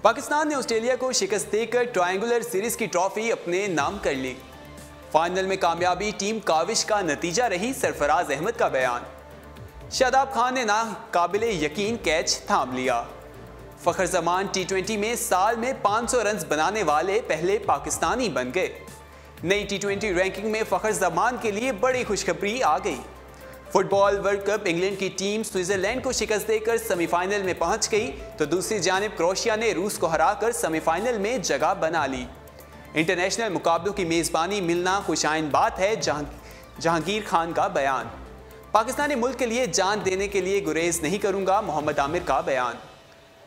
पाकिस्तान ने ऑस्ट्रेलिया को शिकस्त देकर ट्रायंगुलर सीरीज की ट्रॉफी अपने नाम कर ली। फाइनल में कामयाबी टीम काविश का नतीजा रही, सरफराज अहमद का बयान। शादाब खान ने ना काबिले यकीन कैच थाम लिया। फखर जमान टी20 में साल में 500 रन बनाने वाले पहले पाकिस्तानी बन गए। नई टी20 रैंकिंग में फखर जमान के लिए बड़ी खुशखबरी आ गई। फुटबॉल वर्ल्ड कप इंग्लैंड की टीम स्विट्जरलैंड को शिकस्त देकर सेमीफाइनल में पहुंच गई, तो दूसरी जानिब क्रोएशिया ने रूस को हराकर सेमीफाइनल में जगह बना ली। इंटरनेशनल मुकाबलों की मेज़बानी मिलना खुशाइन बात है, जहांगीर खान का बयान। पाकिस्तानी मुल्क के लिए जान देने के लिए गुरेज नहीं करूंगा, मोहम्मद आमिर का बयान।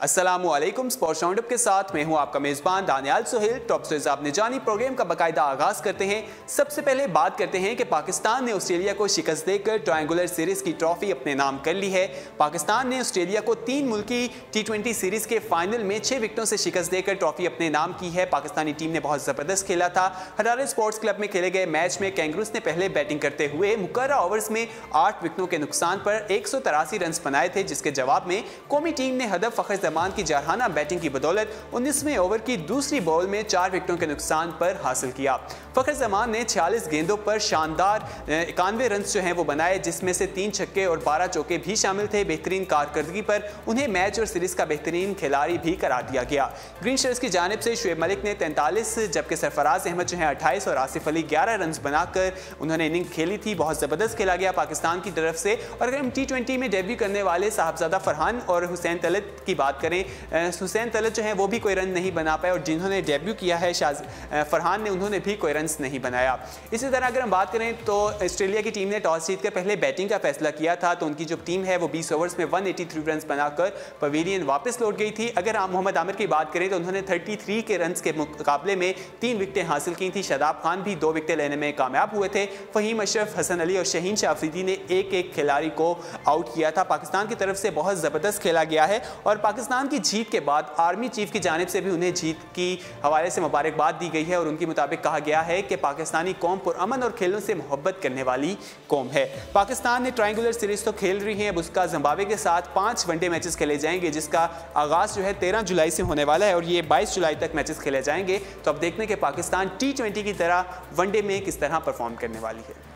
अस्सलामुअलैकुम, स्पोर्ट्स राउंडअप के साथ मैं हूं आपका मेज़बान दानियाल सुहेल। टॉप स्टोरीज आपने जानी प्रोग्राम का बाकायदा आगाज करते हैं। सबसे पहले बात करते हैं कि पाकिस्तान ने ऑस्ट्रेलिया को शिकस्त देकर ट्रायंगुलर सीरीज की ट्रॉफी अपने नाम कर ली है। पाकिस्तान ने ऑस्ट्रेलिया को 3 मुल्की टी20 सीरीज के फाइनल में 6 विकेटों से शिकस्त देकर ट्रॉफी अपने नाम की है। पाकिस्तानी टीम ने बहुत जबरदस्त खेला था। हरारे स्पोर्ट्स क्लब में खेले गए मैच में कैंगरूज ने पहले बैटिंग करते हुए मुकर्रर ओवर्स में 8 विकेटों के नुकसान पर 183 रन बनाए थे, जिसके जवाब में कौमी टीम ने हदफ फखर जमान की जारहाना बैटिंग की बदौलत 19वें ओवर की दूसरी बॉल में 4 विकेटों के नुकसान पर हासिल किया। फखर जमान ने 46 गेंदों पर शानदार 91 रन जो हैं वो बनाए, जिसमें से 3 छक्के और 12 चौके भी शामिल थे। बेहतरीन कारकर्दगी पर उन्हें मैच और सीरीज का बेहतरीन खिलाड़ी भी करार दिया गया। ग्रीन शर्ट्स की जानिब से शुएब मलिक ने 43, जबकि सरफराज अहमद जो है 28 और आसिफ अली 11 रन बनाकर उन्होंने इनिंग खेली थी। बहुत जबरदस्त खेला गया पाकिस्तान की तरफ से। और अगर हम टी20 में डेब्यू करने वाले साहबजादा फरहान और हुसैन तलत की बात करें, हुसैन तलत जो है वो भी कोई रन नहीं बना पाए, और जिन्होंने डेब्यू किया है फरहान ने, उन्होंने भी कोई रन्स नहीं बनाया। इसी तरह अगर हम बात करें तो ऑस्ट्रेलिया की टीम ने टॉस जीतकर पहले बैटिंग का फैसला किया था, तो उनकी जो टीम है वो 20 ओवर्स में 183 रन बनाकर पवेलियन वापस लौट गई थी। अगर आप मोहम्मद आमिर की बात करें तो उन्होंने 33 के रन के मुकाबले में 3 विकेटें हासिल की थी। शादाब खान भी 2 विकेटें लेने में कामयाब हुए थे। फहीम अशरफ, हसन अली और शहीन शाह अफरीदी ने एक खिलाड़ी को आउट किया था। पाकिस्तान की तरफ से बहुत ज़बरदस्त खेला गया है, और पाकिस्तान की जीत के बाद आर्मी चीफ की जानिब से भी उन्हें जीत की हवाले से मुबारकबाद दी गई है, और उनके मुताबिक कहा गया है कि पाकिस्तानी कौम पुरअमन और खेलों से मोहब्बत करने वाली कौम है। पाकिस्तान ने ट्रायंगुलर सीरीज तो खेल रही है, अब उसका जिम्बाब्वे के साथ 5 वनडे मैचेस खेले जाएंगे, जिसका आगाज जो है 13 जुलाई से होने वाला है, और ये 22 जुलाई तक मैचेस खेले जाएंगे। तो अब देखने के पाकिस्तान टी20 की तरह वनडे में किस तरह परफॉर्म करने वाली है।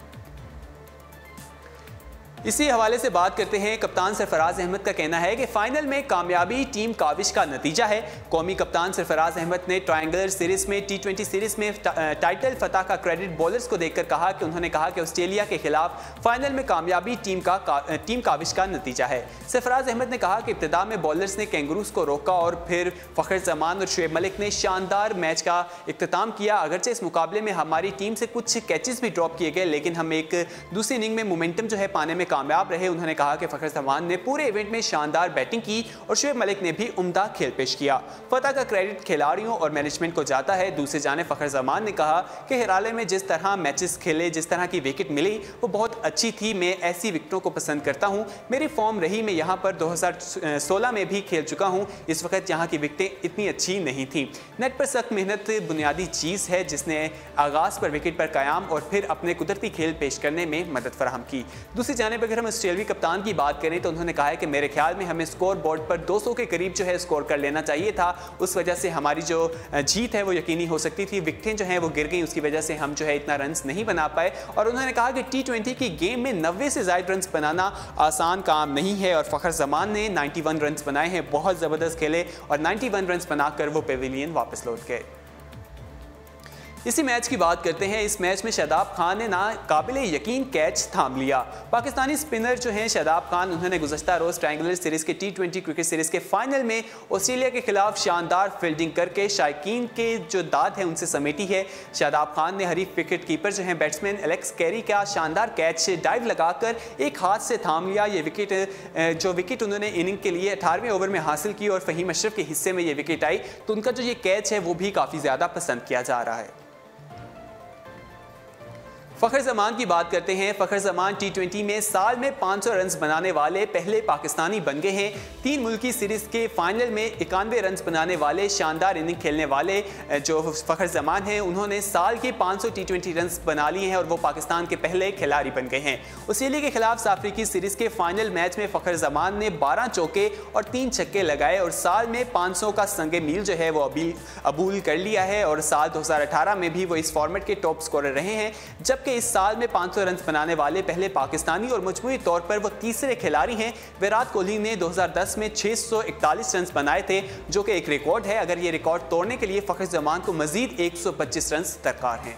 इसी हवाले से बात करते हैं। कप्तान सरफराज अहमद का कहना है कि फाइनल में कामयाबी टीम काविश का नतीजा है। कौमी कप्तान सरफराज अहमद ने ट्रायंगुलर सीरीज में टी20 सीरीज में टाइटल फतह का क्रेडिट बॉलर्स को देकर कहा कि उन्होंने कहा कि ऑस्ट्रेलिया के खिलाफ फाइनल में कामयाबी टीम काविश का नतीजा है। सरफराज अहमद ने कहा कि इब्तिदा में बॉलर्स ने कैंगरूज को रोका, और फिर फखर जमान और शुएब मलिक ने शानदार मैच का इख्तिताम किया। अगरचे इस मुकाबले में हमारी टीम से कुछ कैचेस भी ड्रॉप किए गए, लेकिन हम एक दूसरी इनिंग में मोमेंटम जो है पाने में कामयाब रहे। उन्होंने कहा कि फखर जमान ने पूरे इवेंट में शानदार बैटिंग की, और शुएब मलिक ने भी उम्दा खेल पेश किया। फतह का क्रेडिट खिलाड़ियों और मैनेजमेंट को जाता है। दूसरी जानिब फखर जमान ने कहा कि हिराले में जिस तरह मैचेस खेले, जिस तरह की विकेट मिली, वो बहुत अच्छी थी। मैं ऐसी विकेटों को पसंद करता हूं। मेरी फॉर्म रही, मैं यहां पर 2016 में भी खेल चुका हूं। इस वक्त यहां की विकेटें इतनी अच्छी नहीं थी। नेट पर सख्त मेहनत बुनियादी चीज़ है, जिसने आगाज पर विकेट पर कायम और फिर अपने कुदरती खेल पेश करने में मदद फराहम की। दूसरी जानिब अगर हम ऑस्ट्रेलियाई कप्तान की बात करें तो उन्होंने कहा है कि मेरे ख्याल में हमें स्कोर बोर्ड पर 200 के करीब जो है स्कोर कर लेना चाहिए था। उस वजह से हमारी जो जीत है वो यकीनी हो सकती थी। विकेटें जो हैं वो गिर गई, उसकी वजह से हम जो है इतना रन नहीं बना पाए। और उन्होंने कहा कि टी20 की गेम में 90 से ज़ायद रन बनाना आसान काम नहीं है, और फखर जमान ने 91 रन बनाए हैं। बहुत ज़बरदस्त खेले और 91 रन बनाकर वो पेविलियन वापस लौट गए। इसी मैच की बात करते हैं। इस मैच में शादाब खान ने ना काबिले यकीन कैच थाम लिया। पाकिस्तानी स्पिनर जो हैं शादाब खान, उन्होंने गुज़श्ता रोज़ ट्रायंगुलर सीरीज के टी20 क्रिकेट सीरीज के फाइनल में ऑस्ट्रेलिया के खिलाफ शानदार फील्डिंग करके शायकीन के जो दाद है उनसे समेटी है। शादाब खान ने हरीफ विकेट कीपर जो हैं बैट्समैन एलेक्स कैरी का शानदार कैच डाइव लगाकर एक हाथ से थाम लिया। ये विकेट उन्होंने इनिंग के लिए 18वें ओवर में हासिल की, और फहीम अशरफ के हिस्से में ये विकेट आई, तो उनका जो ये कैच है वो भी काफ़ी ज़्यादा पसंद किया जा रहा है। फ़खर जमान की बात करते हैं। फ़खर जमान T20 में साल में 500 रन बनाने वाले पहले पाकिस्तानी बन गए हैं। 3 मुल्की सीरीज़ के फाइनल में 91 रन बनाने वाले शानदार इनिंग खेलने वाले जो फ़खर जमान हैं, उन्होंने साल के 500 T20 रन बना लिए हैं और वो पाकिस्तान के पहले खिलाड़ी बन गए हैं। ऑस्ट्रेलिया के खिलाफ साउथ अफ्रीकी सीरीज़ के फाइनल मैच में फ़खर जमान ने 12 चौके और 3 छक्के लगाए और साल में 500 का संगे मील जो है वो अबूल कर लिया है और साल 2018 में भी वो इस फॉर्मेट के टॉप स्कोरर रहे हैं, जबकि इस साल में 500 रन बनाने वाले पहले पाकिस्तानी और मजमूई तौर पर वो तीसरे खिलाड़ी हैं। विराट कोहली ने 2010 में 641 रन बनाए थे, जो कि एक रिकॉर्ड है। अगर ये रिकॉर्ड तोड़ने के लिए फ़खर जमान को मजीद 125 रन दरकार हैं।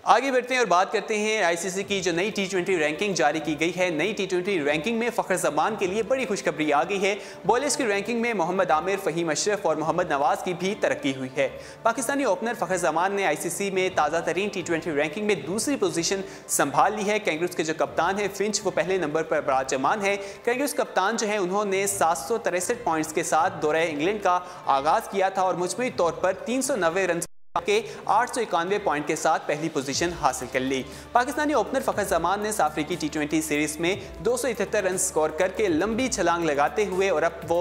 आगे बढ़ते हैं और बात करते हैं आईसीसी की जो नई T20 रैंकिंग जारी की गई है। नई T20 रैंकिंग में फ़खर जमान के लिए बड़ी खुशखबरी आ गई है। बॉलर्स की रैंकिंग में मोहम्मद आमिर, फ़हीम अशरफ और मोहम्मद नवाज की भी तरक्की हुई है। पाकिस्तानी ओपनर फ़खर जमान ने आईसीसी में ताज़ा तरीन T20 रैंकिंग में दूसरी पोजीशन संभाल ली है। कैंगरूज के जो कप्तान है फिंच, वो पहले नंबर पर विराजमान है। कैंगरूज कप्तान जो है उन्होंने 763 पॉइंट्स के साथ दौरे इंग्लैंड का आगाज़ किया था और मजमूई तौर पर 390 रन के 891 पॉइंट के साथ पहली पोजीशन हासिल कर ली। पाकिस्तानी ओपनर फ़खर जमान ने साउथ अफ्रीकी T20 सीरीज में 271 रन स्कोर करके लंबी छलांग लगाते हुए और अब वो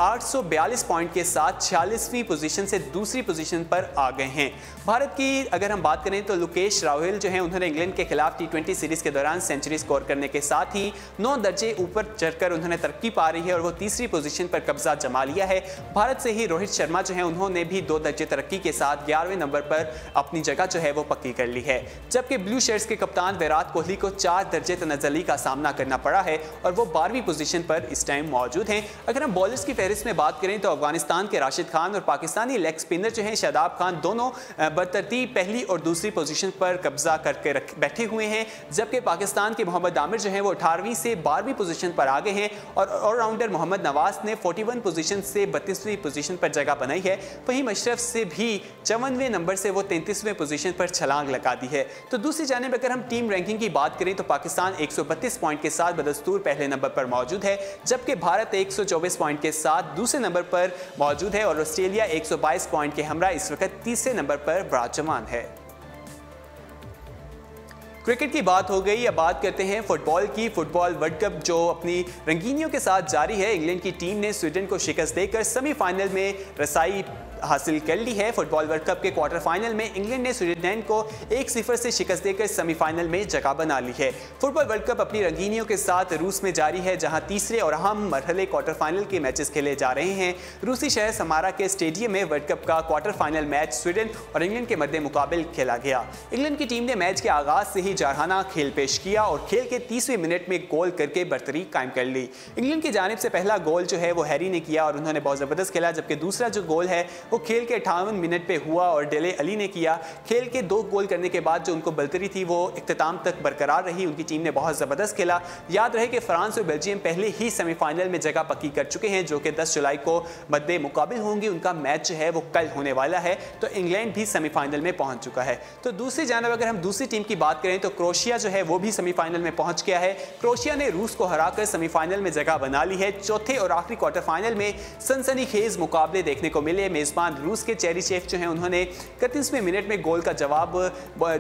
842 पॉइंट के साथ 46वीं पोजीशन से दूसरी पोजीशन पर आ गए हैं। भारत की अगर हम बात करें तो लोकेश राहुल जो हैं उन्होंने इंग्लैंड के खिलाफ T20 सीरीज के दौरान सेंचुरी स्कोर करने के साथ ही 9 दर्जे ऊपर चढ़कर उन्होंने तरक्की पा रही है और वो तीसरी पोजीशन पर कब्जा जमा लिया है। भारत से ही रोहित शर्मा जो है उन्होंने भी 2 दर्जे तरक्की के साथ 11वें नंबर पर अपनी जगह जो है वो पक्की कर ली है, जबकि ब्लू शर्ट्स के कप्तान विराट कोहली को 4 दर्जे तनज़्ज़ुली का सामना करना पड़ा है और वो 12वीं पोजीशन पर इस टाइम मौजूद हैं। अगर हम बॉलर्स की फहरिस्त में बात करें तो अफगानिस्तान के राशिद खान और पाकिस्तानी लेग स्पिनर जो हैं शादाब खान दोनों बतरतीब पहली और दूसरी पोजीशन पर कब्जा करके बैठे हुए हैं, जबकि पाकिस्तान के मोहम्मद आमिर जो हैं वो 18वीं से 12वीं पोजीशन पर आ गए हैं और ऑलराउंडर मोहम्मद नवाज ने 41 पोजीशन से 32वीं पोजीशन पर जगह बनाई है। फ़हीम अशरफ से भी 54वें नंबर से वो 33वें पोजीशन पर छलांग लगा दी है। तो दूसरी जानिब अगर हम टीम रैंकिंग की बात करें तो पाकिस्तान 132 पॉइंट के साथ बदस्तूर पहले नंबर पर मौजूद है, जबकि भारत 124 पॉइंट के साथ दूसरे नंबर पर मौजूद है और ऑस्ट्रेलिया 122 पॉइंट के हमरा इस वक्त तीसरे नंबर पर विराजमान है। क्रिकेट की बात हो गई, अब बात करते हैं फुटबॉल की। फुटबॉल वर्ल्ड कप जो अपनी रंगीनियों के साथ जारी है, इंग्लैंड की टीम ने स्वीडन को शिकस्त देकर सेमीफाइनल में रसाई हासिल कर ली है। फुटबॉल वर्ल्ड कप के क्वार्टर फाइनल में इंग्लैंड ने स्वीडन को 1-0 से शिकस्त देकर सेमीफाइनल में जगह बना ली है। फुटबॉल वर्ल्ड कप अपनी रंगीनियों के साथ रूस में जारी है, जहां तीसरे और अहम मरहले क्वार्टर फाइनल के मैचेस खेले जा रहे हैं। रूसी शहर समारा के स्टेडियम में वर्ल्ड कप का क्वार्टर फाइनल मैच स्वीडन और इंग्लैंड के मध्य मुकाबले खेला गया। इंग्लैंड की टीम ने मैच के आगाज से ही जारहाना खेल पेश किया और खेल के 30वें मिनट में गोल करके बरतरी कायम कर ली। इंग्लैंड की जानिब से पहला गोल जो है वो हैरी ने किया और उन्होंने बहुत ज़बरदस्त खेला, जबकि दूसरा जो गोल है वो खेल के 58 मिनट पे हुआ और डेले अली ने किया। खेल के 2 गोल करने के बाद जो उनको बलतरी थी वो इख्तिताम तक बरकरार रही। उनकी टीम ने बहुत ज़बरदस्त खेला। याद रहे कि फ्रांस और बेल्जियम पहले ही सेमीफाइनल में जगह पक्की कर चुके हैं, जो कि 10 जुलाई को मद्दे मुकाबिल होंगे। उनका मैच जो है वो कल होने वाला है, तो इंग्लैंड भी सेमीफाइनल में पहुंच चुका है। तो दूसरी जानब अगर हम दूसरी टीम की बात करें तो क्रोएशिया जो है वो भी सेमीफाइनल में पहुंच गया है। क्रोएशिया ने रूस को हराकर सेमीफाइनल में जगह बना ली है। चौथे और आखिरी क्वार्टर फाइनल में सनसनीखेज मुकाबले देखने को मिले। मेजबान रूस के चेरी शेफ जो है उन्होंने 31वें मिनट में गोल का जवाब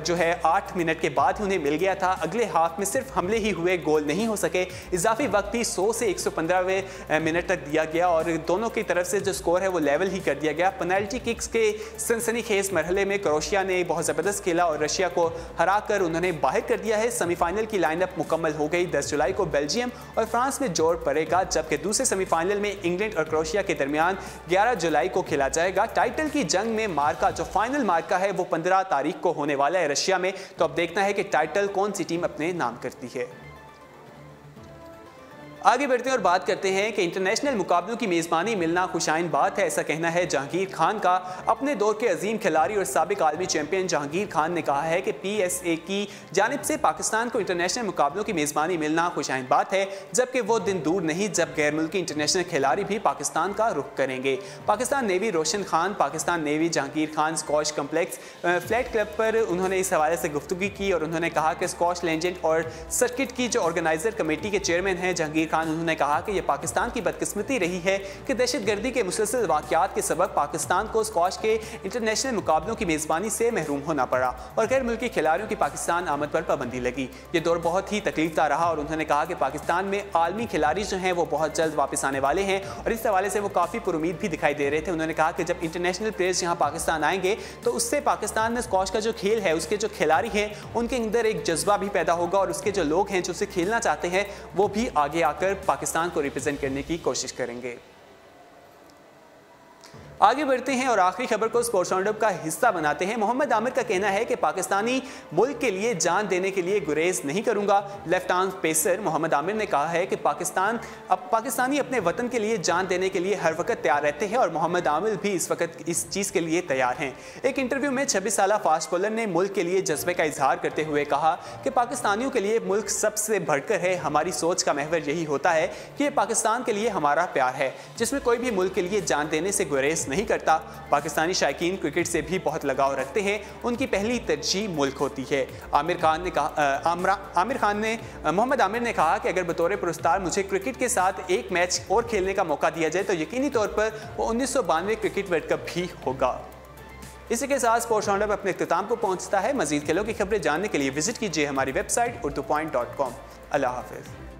जो है 8 मिनट के बाद ही उन्हें मिल गया था। अगले हाफ में सिर्फ हमले ही हुए, गोल नहीं हो सके। इजाफी वक्त भी 100 से 115वें मिनट तक दिया गया और दोनों की तरफ से जो स्कोर है वो लेवल ही कर दिया गया। पेनल्टी किक्स के सनसनीखेज मरहले में क्रोएशिया ने बहुत ज़बरदस्त खेला और रशिया को हराकर उन्होंने बाहर कर दिया है। सेमीफाइनल की लाइनअप मुकम्मल हो गई। 10 जुलाई को बेल्जियम और फ्रांस में जोर पड़ेगा, जबकि दूसरे सेमीफाइनल में इंग्लैंड और क्रोएशिया के दरमियान 11 जुलाई को खेला जाएगा। टाइटल की जंग में मार्का जो फाइनल मार्का है वो 15 तारीख को होने वाला है रशिया में। तो अब देखना है कि टाइटल कौन सी टीम अपने नाम करती है। आगे बढ़ते हैं और बात करते हैं कि इंटरनेशनल मुकाबलों की मेज़बानी मिलना खुशाइन बात है, ऐसा कहना है जहांगीर खान का। अपने दौर के अजीम खिलाड़ी और साबिक आलमी चैंपियन जहांगीर खान ने कहा है कि PSA की जानिब से पाकिस्तान को इंटरनेशनल मुकाबलों की मेज़बानी मिलना खुशाइन बात है, जबकि वो दिन दूर नहीं जब गैर मुल्की इंटरनेशनल खिलाड़ी भी पाकिस्तान का रुख करेंगे। Pakistan navy Roshan Khan, Pakistan navy Jahangir Khan squash complex flat club पर उन्होंने इस हवाले से गुफ्तगू की और उन्होंने कहा कि स्कॉश लेजेंड और सर्किट की जो ऑर्गेनाइजर कमेटी के चेयरमैन हैं जहांगीर खान, उन्होंने कहा कि यह पाकिस्तान की बदकिस्मती रही है कि दहशतगर्दी के मुसलसल वाक़यात के सबब पाकिस्तान को स्क्वॉश के इंटरनेशनल मुकाबलों की मेज़बानी से महरूम होना पड़ा और गैर मुल्की खिलाड़ियों की पाकिस्तान आमद पर पाबंदी लगी। ये दौर बहुत ही तकलीफदा रहा और उन्होंने कहा कि पाकिस्तान में आलमी खिलाड़ी जो हैं वो बहुत जल्द वापस आने वाले हैं और इस हवाले से वो काफ़ी पुरुमीद भी दिखाई दे रहे थे। उन्होंने कहा कि जब इंटरनेशनल प्लेयर्स यहाँ पाकिस्तान आएंगे तो उससे पाकिस्तान में स्क्वॉश का जो खेल है, उसके जो खिलाड़ी हैं, उनके अंदर एक जज्बा भी पैदा होगा और उसके जो लोग हैं जो उसे खेलना चाहते हैं वो भी आगे आकर पाकिस्तान को रिप्रेजेंट करने की कोशिश करेंगे। आगे बढ़ते हैं और आखिरी खबर को स्पोर्ट्स राउंडअप का हिस्सा बनाते हैं। मोहम्मद आमिर का कहना है कि पाकिस्तानी मुल्क के लिए जान देने के लिए गुरेज नहीं करूंगा। Left arm pacer Mohammad Amir ने कहा है कि पाकिस्तानी अपने वतन के लिए जान देने के लिए हर वक्त तैयार रहते हैं और मोहम्मद आमिर भी इस वक्त इस चीज़ के लिए तैयार हैं। एक इंटरव्यू में 26 साल फास्ट बॉलर ने मुल्क के लिए जज्बे का इजहार करते हुए कहा कि पाकिस्तानियों के लिए मुल्क सबसे बढ़कर है। हमारी सोच का महवर यही होता है कि ये पाकिस्तान के लिए हमारा प्यार है, जिसमें कोई भी मुल्क के लिए जान देने से गुरेज नहीं करता। पाकिस्तानी शायकीन क्रिकेट से भी बहुत लगाव रखते हैं, उनकी पहली तरजीह मुल्क होती है। मोहम्मद आमिर ने कहा कि अगर बतौर पुरस्कार मुझे क्रिकेट के साथ एक मैच और खेलने का मौका दिया जाए तो यकीनी तौर पर वो 1992 क्रिकेट वर्ल्ड कप भी होगा। इसी के साथ स्पोर्ट्स राउंडअप अपने इख्तिताम को पहुंचता है। मजीद खेलों की खबरें जानने के लिए विजिट कीजिए हमारी वेबसाइट urdupoint.com। अल्लाह हाफिज़।